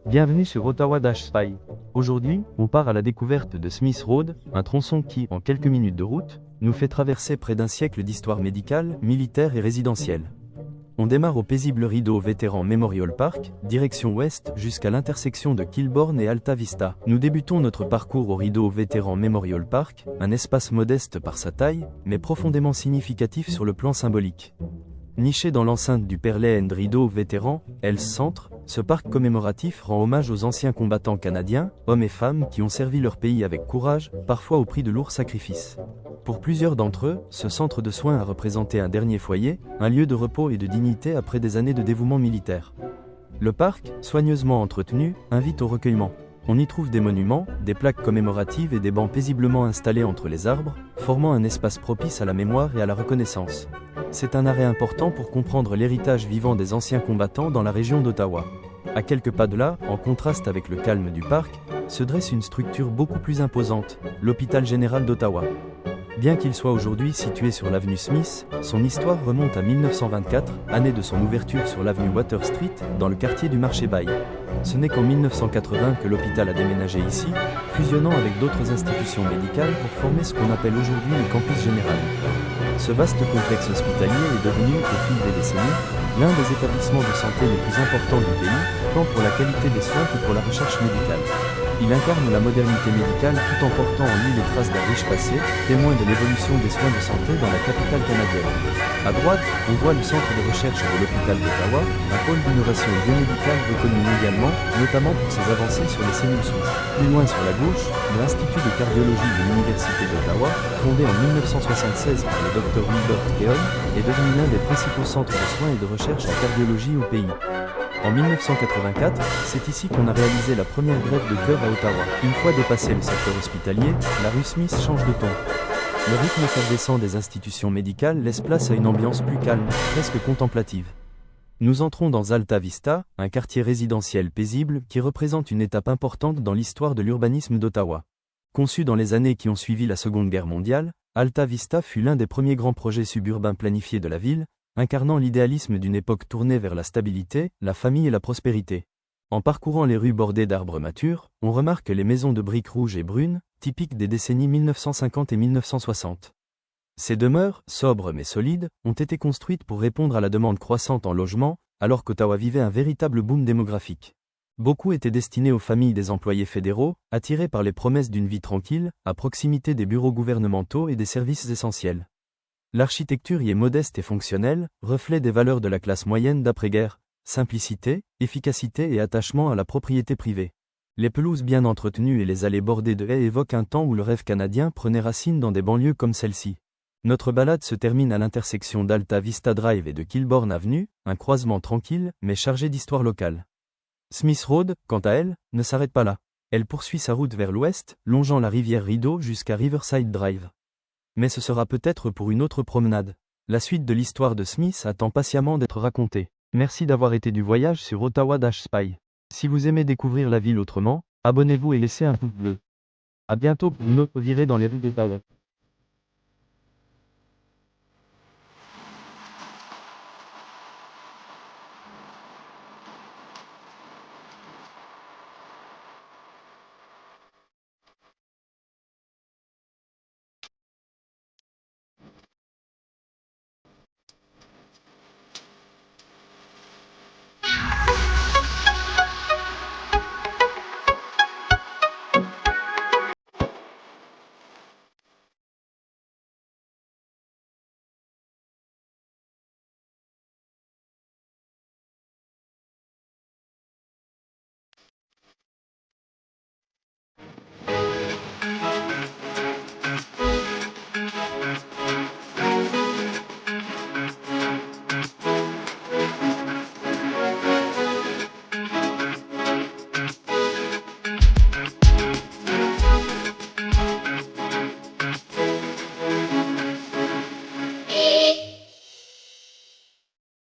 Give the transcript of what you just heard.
Bienvenue sur Ottawa Dash Spy. Aujourd'hui, on part à la découverte de Smith Road, un tronçon qui, en quelques minutes de route, nous fait traverser près d'un siècle d'histoire médicale, militaire et résidentielle. On démarre au paisible Rideau Vétéran Memorial Park, direction ouest jusqu'à l'intersection de Kilbourne et Alta Vista. Nous débutons notre parcours au Rideau Vétéran Memorial Park, un espace modeste par sa taille, mais profondément significatif sur le plan symbolique. Niché dans l'enceinte du Pearland and Rideau Vétéran, Health Centre, ce parc commémoratif rend hommage aux anciens combattants canadiens, hommes et femmes qui ont servi leur pays avec courage, parfois au prix de lourds sacrifices. Pour plusieurs d'entre eux, ce centre de soins a représenté un dernier foyer, un lieu de repos et de dignité après des années de dévouement militaire. Le parc, soigneusement entretenu, invite au recueillement. On y trouve des monuments, des plaques commémoratives et des bancs paisiblement installés entre les arbres, formant un espace propice à la mémoire et à la reconnaissance. C'est un arrêt important pour comprendre l'héritage vivant des anciens combattants dans la région d'Ottawa. À quelques pas de là, en contraste avec le calme du parc, se dresse une structure beaucoup plus imposante, l'Hôpital général d'Ottawa. Bien qu'il soit aujourd'hui situé sur l'avenue Smith, son histoire remonte à 1924, année de son ouverture sur l'avenue Water Street, dans le quartier du Marché Bay. Ce n'est qu'en 1980 que l'hôpital a déménagé ici, fusionnant avec d'autres institutions médicales pour former ce qu'on appelle aujourd'hui le campus général. Ce vaste complexe hospitalier est devenu, au fil des décennies, l'un des établissements de santé les plus importants du pays, tant pour la qualité des soins que pour la recherche médicale. Il incarne la modernité médicale tout en portant en lui les traces d'un riche passé, témoin de l'évolution des soins de santé dans la capitale canadienne. À droite, on voit le centre de recherche de l'hôpital d'Ottawa, un pôle d'innovation biomédicale reconnu mondialement, notamment pour ses avancées sur les cellules souches. Plus loin sur la gauche, l'Institut de cardiologie de l'Université d'Ottawa, fondé en 1976 par le Dr Wilbert Keown, est devenu l'un des principaux centres de soins et de recherche en cardiologie au pays. En 1984, c'est ici qu'on a réalisé la première greffe de cœur à Ottawa. Une fois dépassé le secteur hospitalier, la rue Smith change de ton. Le rythme effervescent des institutions médicales laisse place à une ambiance plus calme, presque contemplative. Nous entrons dans Alta Vista, un quartier résidentiel paisible qui représente une étape importante dans l'histoire de l'urbanisme d'Ottawa. Conçu dans les années qui ont suivi la Seconde Guerre mondiale, Alta Vista fut l'un des premiers grands projets suburbains planifiés de la ville, incarnant l'idéalisme d'une époque tournée vers la stabilité, la famille et la prospérité. En parcourant les rues bordées d'arbres matures, on remarque les maisons de briques rouges et brunes, typiques des décennies 1950 et 1960. Ces demeures, sobres mais solides, ont été construites pour répondre à la demande croissante en logement, alors qu'Ottawa vivait un véritable boom démographique. Beaucoup étaient destinés aux familles des employés fédéraux, attirés par les promesses d'une vie tranquille, à proximité des bureaux gouvernementaux et des services essentiels. L'architecture y est modeste et fonctionnelle, reflet des valeurs de la classe moyenne d'après-guerre, simplicité, efficacité et attachement à la propriété privée. Les pelouses bien entretenues et les allées bordées de haies évoquent un temps où le rêve canadien prenait racine dans des banlieues comme celle-ci. Notre balade se termine à l'intersection d'Alta Vista Drive et de Kilbourne Avenue, un croisement tranquille, mais chargé d'histoire locale. Smith Road, quant à elle, ne s'arrête pas là. Elle poursuit sa route vers l'ouest, longeant la rivière Rideau jusqu'à Riverside Drive. Mais ce sera peut-être pour une autre promenade. La suite de l'histoire de Smith attend patiemment d'être racontée. Merci d'avoir été du voyage sur Ottawa Dash Spy. Si vous aimez découvrir la ville autrement, abonnez-vous et laissez un pouce bleu. À bientôt pour une autre virée dans les rues d'Ottawa.